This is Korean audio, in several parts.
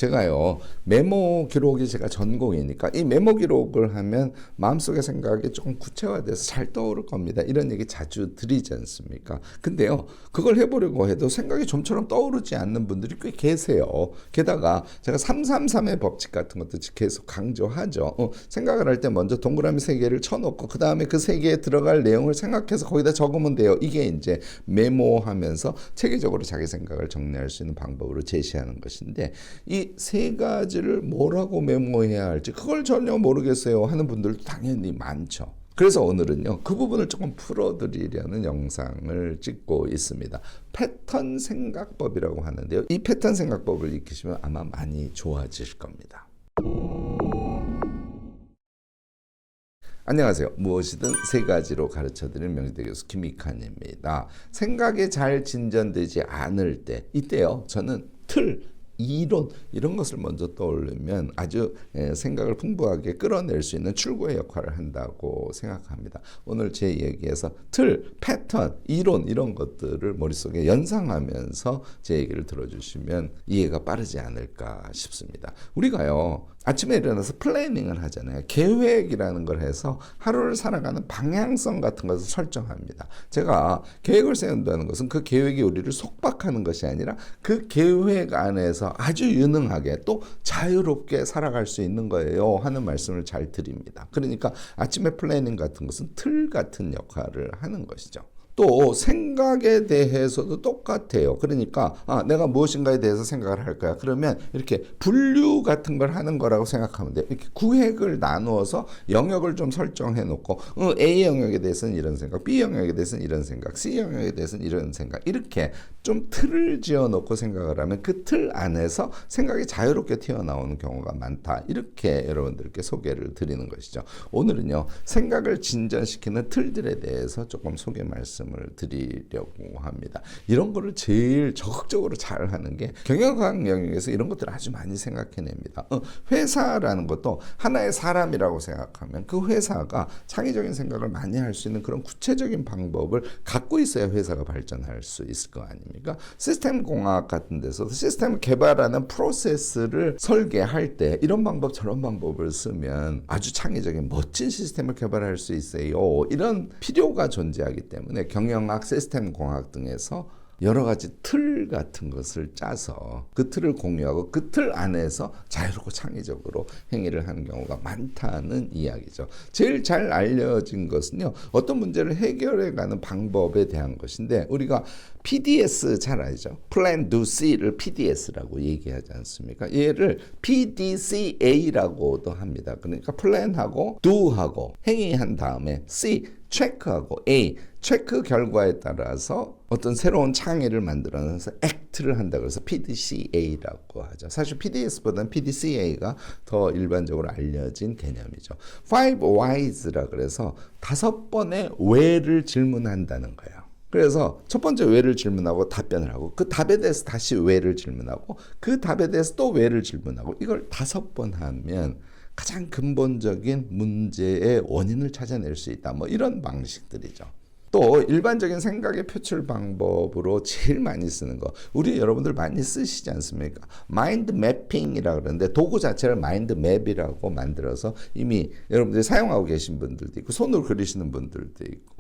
제가요, 메모 기록이 제가 전공이니까 이 메모 기록을 하면 마음속의 생각이 조금 구체화돼서 잘 떠오를 겁니다. 이런 얘기 자주 드리지 않습니까? 근데요, 그걸 해보려고 해도 생각이 좀처럼 떠오르지 않는 분들이 꽤 계세요. 게다가 제가 333의 법칙 같은 것도 계속 강조하죠. 생각을 할 때 먼저 동그라미 3개를 쳐놓고 그 다음에 그 3개에 들어갈 내용을 생각해서 거기다 적으면 돼요. 이게 이제 메모하면서 체계적으로 자기 생각을 정리할 수 있는 방법으로 제시하는 것인데, 이 3가지를 뭐라고 메모해야 할지 그걸 전혀 모르겠어요 하는 분들도 당연히 많죠. 그래서 오늘은요, 그 부분을 조금 풀어드리려는 영상을 찍고 있습니다. 패턴 생각법이라고 하는데요, 이 패턴 생각법을 익히시면 아마 많이 좋아지실 겁니다. 안녕하세요. 무엇이든 3가지로 가르쳐드리는 명지대 교수 김익환입니다. 생각이 잘 진전되지 않을 때, 이때요, 저는 이론 이런 것을 먼저 떠올리면 아주 생각을 풍부하게 끌어낼 수 있는 출구의 역할을 한다고 생각합니다. 오늘 제 얘기에서 패턴, 이론 이런 것들을 머릿속에 연상하면서 제 얘기를 들어주시면 이해가 빠르지 않을까 싶습니다. 우리가요, 아침에 일어나서 플래닝을 하잖아요. 계획이라는 걸 해서 하루를 살아가는 방향성 같은 것을 설정합니다. 제가 계획을 세운다는 것은 그 계획이 우리를 속박하는 것이 아니라 그 계획 안에서 아주 유능하게 또 자유롭게 살아갈 수 있는 거예요 하는 말씀을 잘 드립니다. 그러니까 아침에 플래닝 같은 것은 틀 같은 역할을 하는 것이죠. 또 생각에 대해서도 똑같아요. 그러니까 내가 무엇인가에 대해서 생각을 할 거야. 그러면 이렇게 분류 같은 걸 하는 거라고 생각하면 돼요. 이렇게 구획을 나누어서 영역을 좀 설정해 놓고 A 영역에 대해서는 이런 생각, B 영역에 대해서는 이런 생각, C 영역에 대해서는 이런 생각, 이렇게 좀 틀을 지어 놓고 생각을 하면 그 틀 안에서 생각이 자유롭게 튀어나오는 경우가 많다. 이렇게 여러분들께 소개를 드리는 것이죠. 오늘은요, 생각을 진전시키는 틀들에 대해서 조금 소개 말씀을 드리려고 합니다. 이런 거를 제일 적극적으로 잘 하는 게 경영학 영역에서 이런 것들을 아주 많이 생각해냅니다. 회사라는 것도 하나의 사람이라고 생각하면 그 회사가 창의적인 생각을 많이 할 수 있는 그런 구체적인 방법을 갖고 있어야 회사가 발전할 수 있을 거 아닙니까? 시스템 공학 같은 데서도 시스템을 개발하는 프로세스를 설계할 때 이런 방법 저런 방법을 쓰면 아주 창의적인 멋진 시스템을 개발할 수 있어요. 이런 필요가 존재하기 때문에 경영학, 시스템 공학 등에서 여러 가지 틀 같은 것을 짜서 그 틀을 공유하고 그 틀 안에서 자유롭고 창의적으로 행위를 하는 경우가 많다는 이야기죠. 제일 잘 알려진 것은요, 어떤 문제를 해결해가는 방법에 대한 것인데, 우리가 PDS 잘 알죠? Plan, Do, C를 PDS라고 얘기하지 않습니까? 얘를 PDCA라고도 합니다. 그러니까 Plan하고 Do하고 행위한 다음에 C, 체크하고 A, 체크 결과에 따라서 어떤 새로운 창의를 만들어내서 액트를 한다. 그래서 PDCA라고 하죠. 사실 PDS보다는 PDCA가 더 일반적으로 알려진 개념이죠. 5 whys라 그래서 5번의 왜를 질문한다는 거예요. 그래서 첫 번째 왜를 질문하고 답변을 하고 그 답에 대해서 다시 왜를 질문하고 그 답에 대해서 또 왜를 질문하고 이걸 5번 하면 가장 근본적인 문제의 원인을 찾아낼 수 있다. 뭐 이런 방식들이죠. 또 일반적인 생각의 표출 방법으로 제일 많이 쓰는 거, 우리 여러분들 많이 쓰시지 않습니까? 마인드 매핑이라고 그러는데 도구 자체를 마인드 맵이라고 만들어서 이미 여러분들이 사용하고 계신 분들도 있고 손으로 그리시는 분들도 있고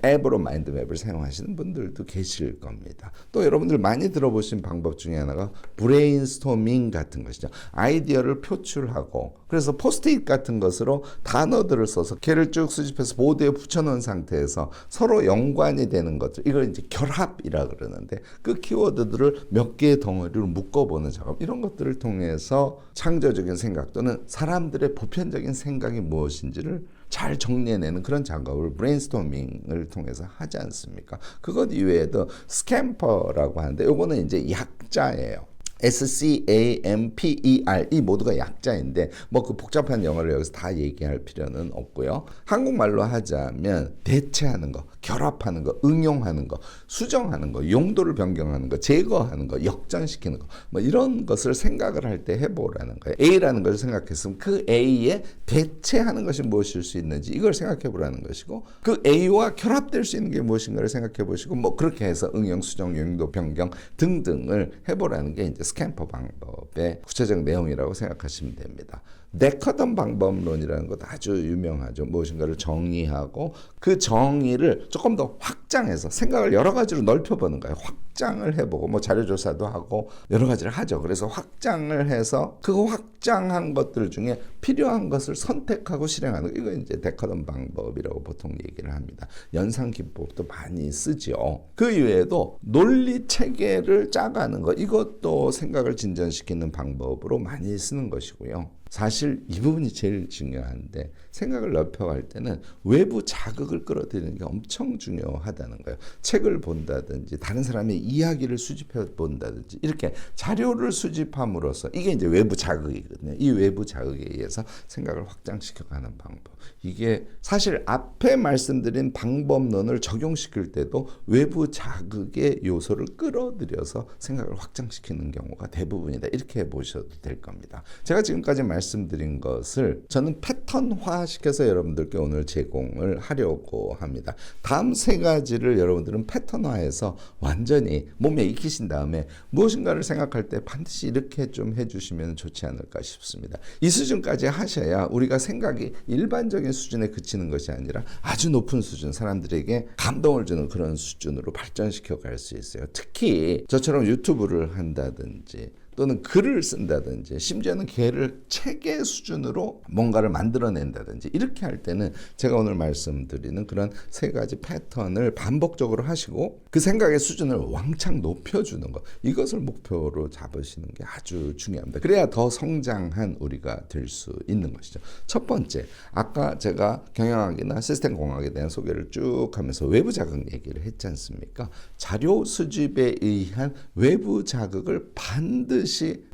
앱으로 마인드맵을 사용하시는 분들도 계실 겁니다. 또 여러분들 많이 들어보신 방법 중에 하나가 브레인스토밍 같은 것이죠. 아이디어를 표출하고 그래서 포스트잇 같은 것으로 단어들을 써서 걔를 쭉 수집해서 보드에 붙여놓은 상태에서 서로 연관이 되는 것들, 이걸 이제 결합이라 그러는데 그 키워드들을 몇 개의 덩어리로 묶어보는 작업, 이런 것들을 통해서 창조적인 생각 또는 사람들의 보편적인 생각이 무엇인지를 잘 정리해내는 그런 작업을 브레인스토밍을 통해서 하지 않습니까? 그것 이외에도 스캠퍼라고 하는데 이거는 이제 약자예요. SCAMPER 이 모두가 약자인데 뭐 그 복잡한 영어를 여기서 다 얘기할 필요는 없고요. 한국말로 하자면 대체하는 거, 결합하는 거, 응용하는 거, 수정하는 거, 용도를 변경하는 거, 제거하는 거, 역전시키는 거, 뭐 이런 것을 생각을 할 때 해보라는 거예요. A라는 것을 생각했으면 그 A에 대체하는 것이 무엇일 수 있는지 이걸 생각해 보라는 것이고, 그 A와 결합될 수 있는 게 무엇인가를 생각해 보시고, 뭐 그렇게 해서 응용, 수정, 용도 변경 등등을 해보라는 게 이제 스캠퍼 방법의 구체적 내용이라고 생각하시면 됩니다. 데커덤 방법론이라는 것도 아주 유명하죠. 무엇인가를 정의하고 그 정의를 조금 더 확장해서 생각을 여러 가지로 넓혀보는 거예요. 확장을 해보고 뭐 자료조사도 하고 여러 가지를 하죠. 그래서 확장을 해서 그 확장한 것들 중에 필요한 것을 선택하고 실행하는 거, 이거 이제 데커덤 방법이라고 보통 얘기를 합니다. 연상기법도 많이 쓰죠. 그 이외에도 논리 체계를 짜가는 거, 이것도 생각을 진전시키는 방법으로 많이 쓰는 것이고요. 사실 이 부분이 제일 중요한데, 생각을 넓혀갈 때는 외부 자극을 끌어들이는 게 엄청 중요하다는 거예요. 책을 본다든지 다른 사람의 이야기를 수집해 본다든지 이렇게 자료를 수집함으로써, 이게 이제 외부 자극이거든요. 이 외부 자극에 의해서 생각을 확장시켜가는 방법, 이게 사실 앞에 말씀드린 방법론을 적용시킬 때도 외부 자극의 요소를 끌어들여서 생각을 확장시키는 경우가 대부분이다, 이렇게 보셔도 될 겁니다. 제가 지금까지 말씀드린 것을 저는 패턴화 시켜서 여러분들께 오늘 제공을 하려고 합니다. 다음 세 가지를 여러분들은 패턴화해서 완전히 몸에 익히신 다음에 무엇인가를 생각할 때 반드시 이렇게 좀 해주시면 좋지 않을까 싶습니다. 이 수준까지 하셔야 우리가 생각이 일반적인 수준에 그치는 것이 아니라 아주 높은 수준, 사람들에게 감동을 주는 그런 수준으로 발전시켜 갈 수 있어요. 특히 저처럼 유튜브를 한다든지 또는 글을 쓴다든지, 심지어는 걔를 책의 수준으로 뭔가를 만들어낸다든지, 이렇게 할 때는 제가 오늘 말씀드리는 그런 세 가지 패턴을 반복적으로 하시고 그 생각의 수준을 왕창 높여주는 것, 이것을 목표로 잡으시는 게 아주 중요합니다. 그래야 더 성장한 우리가 될 수 있는 것이죠. 첫 번째, 아까 제가 경영학이나 시스템 공학에 대한 소개를 쭉 하면서 외부 자극 얘기를 했지 않습니까? 자료 수집에 의한 외부 자극을 반드시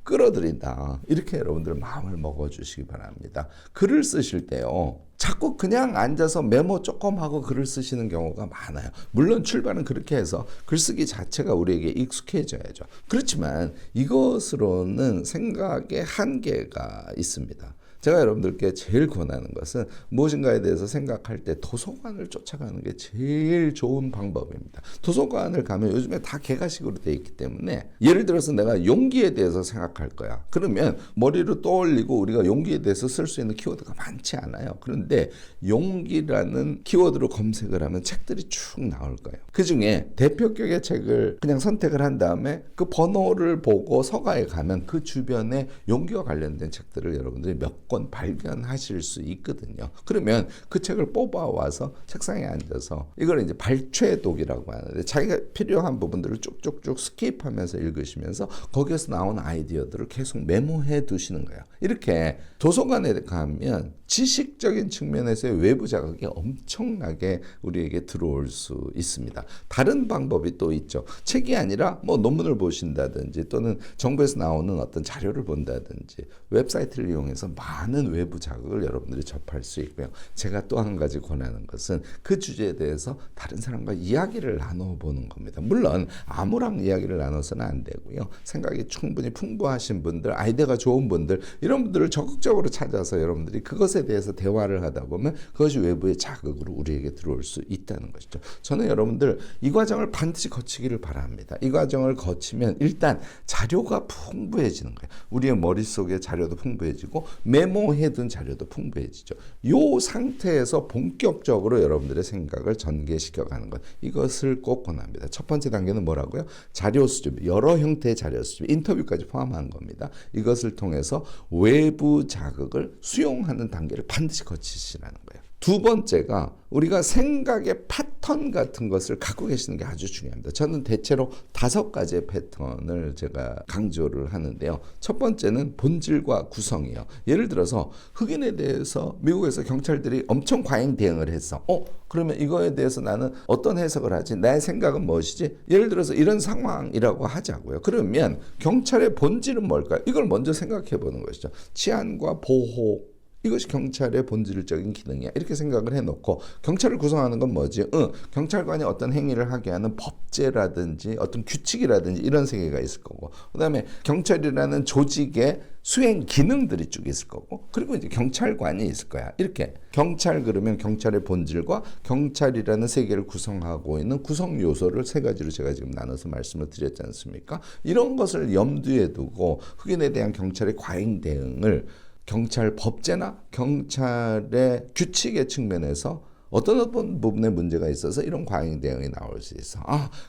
끌어들인다, 이렇게 여러분들 마음을 먹어주시기 바랍니다. 글을 쓰실 때요, 자꾸 그냥 앉아서 메모 조금 하고 글을 쓰시는 경우가 많아요. 물론 출발은 그렇게 해서 글쓰기 자체가 우리에게 익숙해져야죠. 그렇지만 이것으로는 생각의 한계가 있습니다. 제가 여러분들께 제일 권하는 것은 무엇인가에 대해서 생각할 때 도서관을 쫓아가는 게 제일 좋은 방법입니다. 도서관을 가면 요즘에 다 개가식으로 되어 있기 때문에, 예를 들어서 내가 용기에 대해서 생각할 거야. 그러면 머리로 떠올리고 우리가 용기에 대해서 쓸 수 있는 키워드가 많지 않아요. 그런데 용기라는 키워드로 검색을 하면 책들이 쭉 나올 거예요. 그 중에 대표격의 책을 그냥 선택을 한 다음에 그 번호를 보고 서가에 가면 그 주변에 용기와 관련된 책들을 여러분들이 몇 권 발견하실 수 있거든요. 그러면 그 책을 뽑아와서 책상에 앉아서, 이걸 이제 발췌독이라고 하는데, 자기가 필요한 부분들을 쭉쭉쭉 스킵하면서 읽으시면서 거기에서 나온 아이디어들을 계속 메모해 두시는 거예요. 이렇게 도서관에 가면 지식적인 측면에서의 외부 자극이 엄청나게 우리에게 들어올 수 있습니다. 다른 방법이 또 있죠. 책이 아니라 뭐 논문을 보신다든지 또는 정부에서 나오는 어떤 자료를 본다든지 웹사이트를 이용해서 많은 외부 자극을 여러분들이 접할 수 있고요. 제가 또 한 가지 권하는 것은 그 주제에 대해서 다른 사람과 이야기를 나눠보는 겁니다. 물론 아무랑 이야기를 나눠서는 안 되고요. 생각이 충분히 풍부하신 분들, 아이디어가 좋은 분들, 이런 분들을 적극적으로 찾아서 여러분들이 그것에 대해서 대화를 하다 보면 그것이 외부의 자극으로 우리에게 들어올 수 있다는 것이죠. 저는 여러분들 이 과정을 반드시 거치기를 바랍니다. 이 과정을 거치면 일단 자료가 풍부해지는 거예요. 우리의 머릿속에 자료도 풍부해지고 메모해둔 자료도 풍부해지죠. 이 상태에서 본격적으로 여러분들의 생각을 전개시켜가는 것, 이것을 꼭 권합니다. 첫 번째 단계는 뭐라고요? 자료 수집, 여러 형태의 자료 수집, 인터뷰까지 포함한 겁니다. 이것을 통해서 외부 자극을 수용하는 단계를 반드시 거치시라는 거예요. 두 번째가 우리가 생각의 패턴 같은 것을 갖고 계시는 게 아주 중요합니다. 저는 대체로 5가지의 패턴을 제가 강조를 하는데요. 첫 번째는 본질과 구성이에요. 예를 들어서 흑인에 대해서 미국에서 경찰들이 엄청 과잉 대응을 했어. 그러면 이거에 대해서 나는 어떤 해석을 하지? 나의 생각은 무엇이지? 예를 들어서 이런 상황이라고 하자고요. 그러면 경찰의 본질은 뭘까요? 이걸 먼저 생각해 보는 것이죠. 치안과 보호, 이것이 경찰의 본질적인 기능이야. 이렇게 생각을 해놓고 경찰을 구성하는 건 뭐지? 경찰관이 어떤 행위를 하게 하는 법제라든지 어떤 규칙이라든지 이런 세계가 있을 거고, 그다음에 경찰이라는 조직의 수행 기능들이 쭉 있을 거고, 그리고 이제 경찰관이 있을 거야. 이렇게 경찰 그러면 경찰의 본질과 경찰이라는 세계를 구성하고 있는 구성 요소를 세 가지로 제가 지금 나눠서 말씀을 드렸지 않습니까? 이런 것을 염두에 두고 흑인에 대한 경찰의 과잉 대응을 경찰 법제나 경찰의 규칙의 측면에서 어떤 부분에 문제가 있어서 이런 과잉 대응이 나올 수 있어.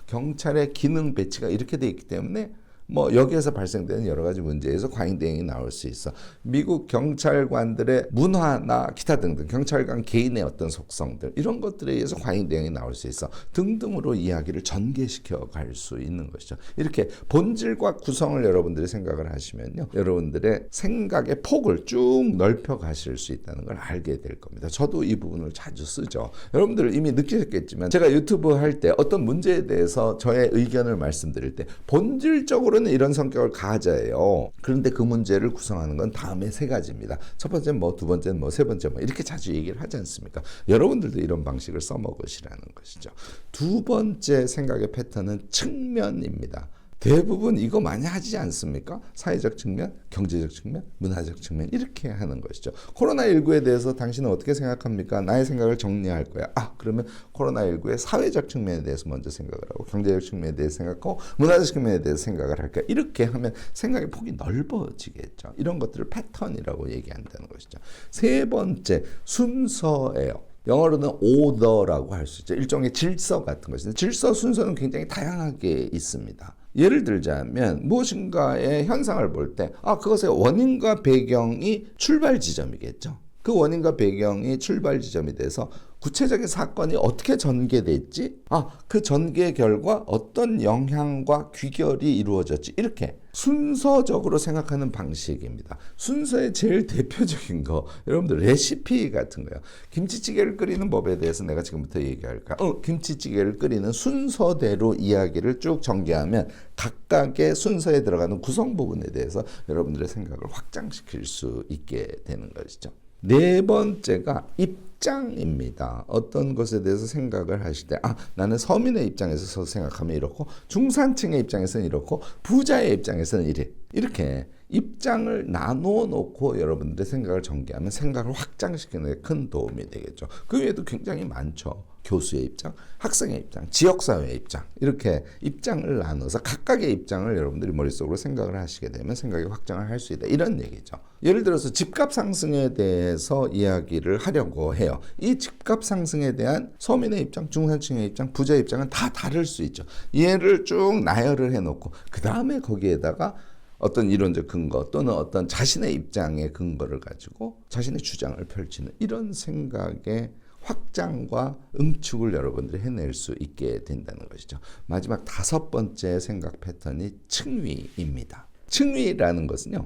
경찰의 기능 배치가 이렇게 돼 있기 때문에 뭐 여기에서 발생되는 여러 가지 문제에서 과잉 대응이 나올 수 있어. 미국 경찰관들의 문화나 기타 등등 경찰관 개인의 어떤 속성들 이런 것들에 의해서 과잉 대응이 나올 수 있어. 등등으로 이야기를 전개시켜 갈 수 있는 것이죠. 이렇게 본질과 구성을 여러분들이 생각을 하시면요, 여러분들의 생각의 폭을 쭉 넓혀 가실 수 있다는 걸 알게 될 겁니다. 저도 이 부분을 자주 쓰죠. 여러분들 이미 느끼셨겠지만 제가 유튜브 할 때 어떤 문제에 대해서 저의 의견을 말씀드릴 때 본질적으로 이런 성격을 가져요. 그런데 그 문제를 구성하는 건 다음에 세 가지입니다. 첫 번째는 뭐, 두 번째는 뭐, 세 번째 뭐 이렇게 자주 얘기를 하지 않습니까? 여러분들도 이런 방식을 써먹으시라는 것이죠. 두 번째 생각의 패턴은 측면입니다. 대부분 이거 많이 하지 않습니까? 사회적 측면, 경제적 측면, 문화적 측면 이렇게 하는 것이죠. 코로나19에 대해서 당신은 어떻게 생각합니까? 나의 생각을 정리할 거야. 그러면 코로나19의 사회적 측면에 대해서 먼저 생각을 하고 경제적 측면에 대해서 생각하고 문화적 측면에 대해서 생각을 할 거야. 이렇게 하면 생각의 폭이 넓어지겠죠. 이런 것들을 패턴이라고 얘기한다는 것이죠. 세 번째, 순서예요. 영어로는 order라고 할 수 있죠. 일종의 질서 같은 것인데 질서 순서는 굉장히 다양하게 있습니다. 예를 들자면 무엇인가의 현상을 볼 때 그것의 원인과 배경이 출발 지점이겠죠. 그 원인과 배경이 출발 지점이 돼서 구체적인 사건이 어떻게 전개됐지? 그 전개 결과 어떤 영향과 귀결이 이루어졌지? 이렇게 순서적으로 생각하는 방식입니다. 순서의 제일 대표적인 거, 여러분들 레시피 같은 거예요. 김치찌개를 끓이는 법에 대해서 내가 지금부터 얘기할까? 김치찌개를 끓이는 순서대로 이야기를 쭉 전개하면 각각의 순서에 들어가는 구성 부분에 대해서 여러분들의 생각을 확장시킬 수 있게 되는 것이죠. 네 번째가 입장입니다. 어떤 것에 대해서 생각을 하실 때 나는 서민의 입장에서 생각하면 이렇고 중산층의 입장에서는 이렇고 부자의 입장에서는 이래. 이렇게 입장을 나누어 놓고 여러분들의 생각을 전개하면 생각을 확장시키는 데 큰 도움이 되겠죠. 그 외에도 굉장히 많죠. 교수의 입장, 학생의 입장, 지역사회의 입장 이렇게 입장을 나눠서 각각의 입장을 여러분들이 머릿속으로 생각을 하시게 되면 생각이 확장을 할 수 있다. 이런 얘기죠. 예를 들어서 집값 상승에 대해서 이야기를 하려고 해요. 이 집값 상승에 대한 서민의 입장, 중산층의 입장, 부자의 입장은 다 다를 수 있죠. 얘를 쭉 나열을 해놓고 그 다음에 거기에다가 어떤 이론적 근거 또는 어떤 자신의 입장의 근거를 가지고 자신의 주장을 펼치는 이런 생각의 확장과 응축을 여러분들이 해낼 수 있게 된다는 것이죠. 마지막 다섯 번째 생각 패턴이 층위입니다. 층위라는 것은요,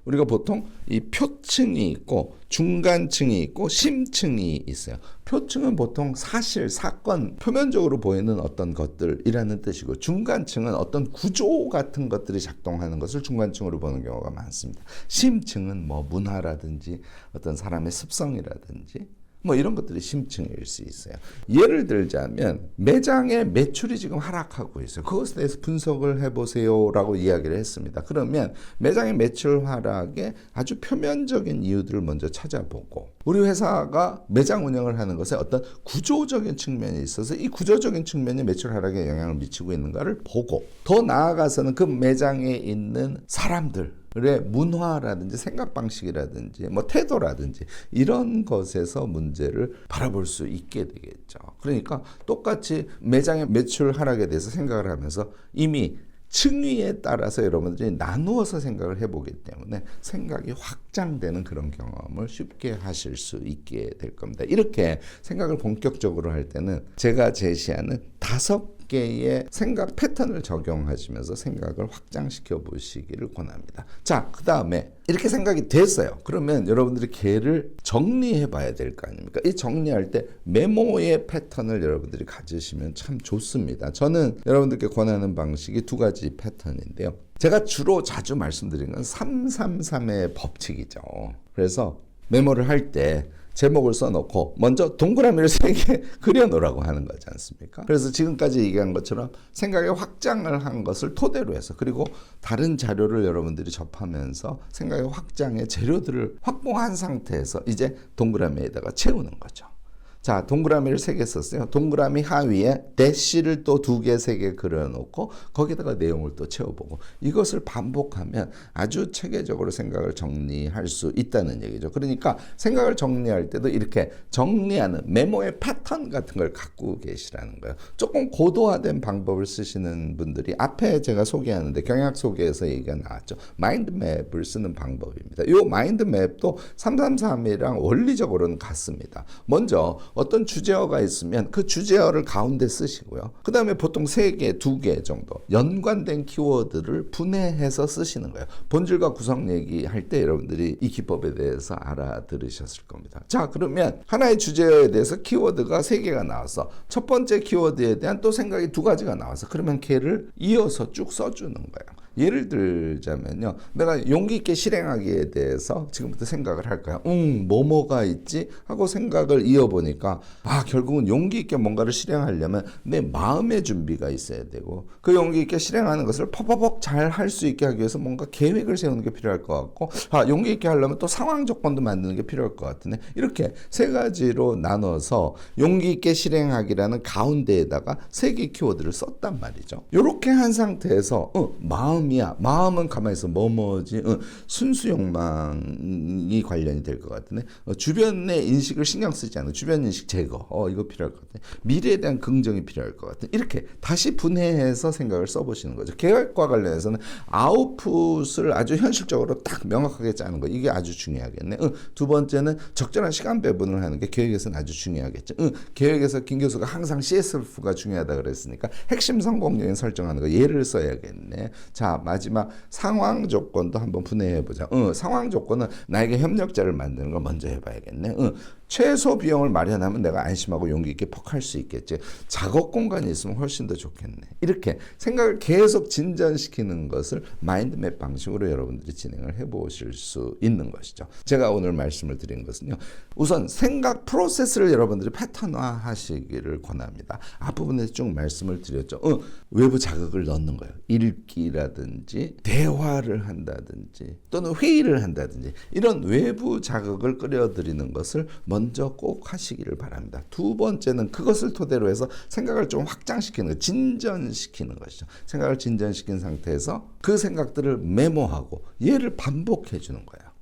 우리가 보통 이 표층이 있고 중간층이 있고 심층이 있어요. 표층은 보통 사실, 사건, 표면적으로 보이는 어떤 것들이라는 뜻이고 중간층은 어떤 구조 같은 것들이 작동하는 것을 중간층으로 보는 경우가 많습니다. 심층은 뭐 문화라든지 어떤 사람의 습성이라든지 뭐 이런 것들이 심층일 수 있어요. 예를 들자면 매장의 매출이 지금 하락하고 있어요. 그것에 대해서 분석을 해보세요라고 이야기를 했습니다. 그러면 매장의 매출 하락의 아주 표면적인 이유들을 먼저 찾아보고 우리 회사가 매장 운영을 하는 것에 어떤 구조적인 측면이 있어서 이 구조적인 측면이 매출 하락에 영향을 미치고 있는가를 보고 더 나아가서는 그 매장에 있는 사람들 의 문화라든지 생각 방식이라든지 뭐 태도라든지 이런 것에서 문제를 바라볼 수 있게 되겠죠. 그러니까 똑같이 매장의 매출 하락에 대해서 생각을 하면서 이미 층위에 따라서 여러분들이 나누어서 생각을 해보기 때문에 생각이 확장되는 그런 경험을 쉽게 하실 수 있게 될 겁니다. 이렇게 생각을 본격적으로 할 때는 제가 제시하는 5개의 생각 패턴을 적용하시면서 생각을 확장시켜 보시기를 권합니다. 자, 그 다음에 이렇게 생각이 됐어요. 그러면 여러분들이 걔를 정리해 봐야 될 거 아닙니까? 이 정리할 때 메모의 패턴을 여러분들이 가지시면 참 좋습니다. 저는 여러분들께 권하는 방식이 2가지 패턴인데요. 제가 주로 자주 말씀드리는 건 333의 법칙이죠. 그래서 메모를 할 때 제목을 써놓고 먼저 동그라미를 3개 그려놓으라고 하는 거지 않습니까? 그래서 지금까지 얘기한 것처럼 생각의 확장을 한 것을 토대로 해서 그리고 다른 자료를 여러분들이 접하면서 생각의 확장의 재료들을 확보한 상태에서 이제 동그라미에다가 채우는 거죠. 자, 동그라미를 3개 썼어요. 동그라미 하위에 대시를 또 2개, 3개 그려놓고 거기다가 내용을 또 채워보고 이것을 반복하면 아주 체계적으로 생각을 정리할 수 있다는 얘기죠. 그러니까 생각을 정리할 때도 이렇게 정리하는 메모의 패턴 같은 걸 갖고 계시라는 거예요. 조금 고도화된 방법을 쓰시는 분들이 앞에 제가 소개하는데 경약 소개에서 얘기가 나왔죠. 마인드맵을 쓰는 방법입니다. 이 마인드맵도 333이랑 원리적으로는 같습니다. 먼저 어떤 주제어가 있으면 그 주제어를 가운데 쓰시고요. 그 다음에 보통 3개, 2개 정도 연관된 키워드를 분해해서 쓰시는 거예요. 본질과 구성 얘기할 때 여러분들이 이 기법에 대해서 알아들으셨을 겁니다. 자, 그러면 하나의 주제어에 대해서 키워드가 3개가 나와서 첫 번째 키워드에 대한 또 생각이 2가지가 나와서 그러면 걔를 이어서 쭉 써주는 거예요. 예를 들자면요. 내가 용기 있게 실행하기에 대해서 지금부터 생각을 할까요? 뭐가 있지? 하고 생각을 이어보니까 결국은 용기 있게 뭔가를 실행하려면 내 마음의 준비가 있어야 되고 그 용기 있게 실행하는 것을 퍼퍼벅 잘 할 수 있게 하기 위해서 뭔가 계획을 세우는 게 필요할 것 같고 용기 있게 하려면 또 상황 조건도 만드는 게 필요할 것 같으네. 이렇게 3가지로 나눠서 용기 있게 실행하기라는 가운데에다가 3개 키워드를 썼단 말이죠. 이렇게 한 상태에서 마음은 가만히 있어. 뭐지? 순수 욕망이 관련이 될 것 같으네. 주변의 인식을 신경 쓰지 않는 주변 인식 제거. 이거 필요할 것 같아. 미래에 대한 긍정이 필요할 것 같아. 이렇게 다시 분해해서 생각을 써보시는 거죠. 계획과 관련해서는 아웃풋을 아주 현실적으로 딱 명확하게 짜는 거. 이게 아주 중요하겠네. 두 번째는 적절한 시간 배분을 하는 게 계획에서는 아주 중요하겠죠. 계획에서 김 교수가 항상 CSF가 중요하다 그랬으니까 핵심 성공 요인 설정하는 거 예를 써야겠네. 자, 마지막 상황 조건도 한번 분해해보자. 상황 조건은 나에게 협력자를 만드는 걸 먼저 해봐야겠네. 최소 비용을 마련하면 내가 안심하고 용기 있게 퍽할 수 있겠지. 작업 공간이 있으면 훨씬 더 좋겠네. 이렇게 생각을 계속 진전시키는 것을 마인드맵 방식으로 여러분들이 진행을 해보실 수 있는 것이죠. 제가 오늘 말씀을 드린 것은요. 우선 생각 프로세스를 여러분들이 패턴화 하시기를 권합니다. 앞부분에 쭉 말씀을 드렸죠. 외부 자극을 넣는 거예요. 읽기라든지 대화를 한다든지 또는 회의를 한다든지 이런 외부 자극을 끌어들이는 것을 먼저 꼭 하시기를 바랍니다. 두 번째는 그것을 토대로 해서 생각을 좀 확장시키는 거, 진전시키는 것이죠. 생각을 진전시킨 상태에서 그 생각들을 메모하고 얘를 반복해 주는 거예요.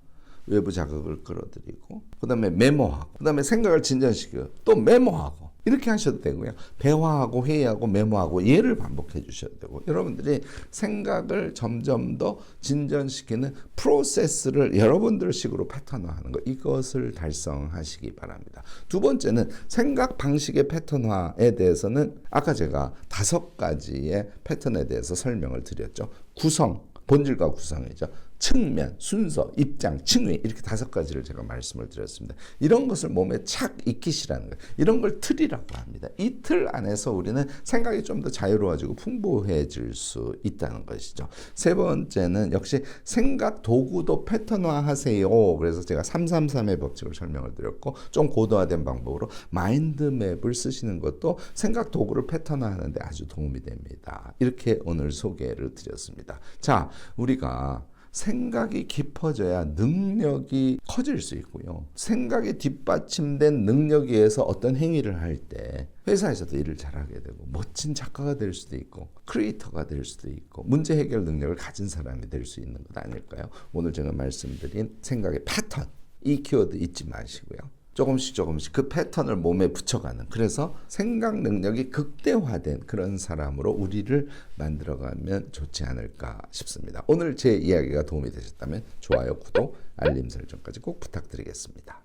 외부 자극을 끌어들이고 그 다음에 메모하고 그 다음에 생각을 진전시키고 또 메모하고 이렇게 하셔도 되고요. 대화하고 회의하고 메모하고 얘를 반복해 주셔도 되고 여러분들이 생각을 점점 더 진전시키는 프로세스를 여러분들 식으로 패턴화하는 것 이것을 달성하시기 바랍니다. 두 번째는 생각 방식의 패턴화에 대해서는 아까 제가 5가지의 패턴에 대해서 설명을 드렸죠. 구성, 본질과 구성이죠. 측면, 순서, 입장, 층위 이렇게 5가지를 제가 말씀을 드렸습니다. 이런 것을 몸에 착 익히시라는 거예요. 이런 걸 틀이라고 합니다. 이 틀 안에서 우리는 생각이 좀 더 자유로워지고 풍부해질 수 있다는 것이죠. 세 번째는 역시 생각 도구도 패턴화하세요. 그래서 제가 333의 법칙을 설명을 드렸고 좀 고도화된 방법으로 마인드맵을 쓰시는 것도 생각 도구를 패턴화하는 데 아주 도움이 됩니다. 이렇게 오늘 소개를 드렸습니다. 자, 우리가 생각이 깊어져야 능력이 커질 수 있고요. 생각이 뒷받침된 능력에 의해서 어떤 행위를 할 때 회사에서도 일을 잘하게 되고 멋진 작가가 될 수도 있고 크리에이터가 될 수도 있고 문제 해결 능력을 가진 사람이 될 수 있는 것 아닐까요? 오늘 제가 말씀드린 생각의 패턴 이 키워드 잊지 마시고요. 조금씩 그 패턴을 몸에 붙여가는 그래서 생각 능력이 극대화된 그런 사람으로 우리를 만들어가면 좋지 않을까 싶습니다. 오늘 제 이야기가 도움이 되셨다면 좋아요, 구독, 알림 설정까지 꼭 부탁드리겠습니다.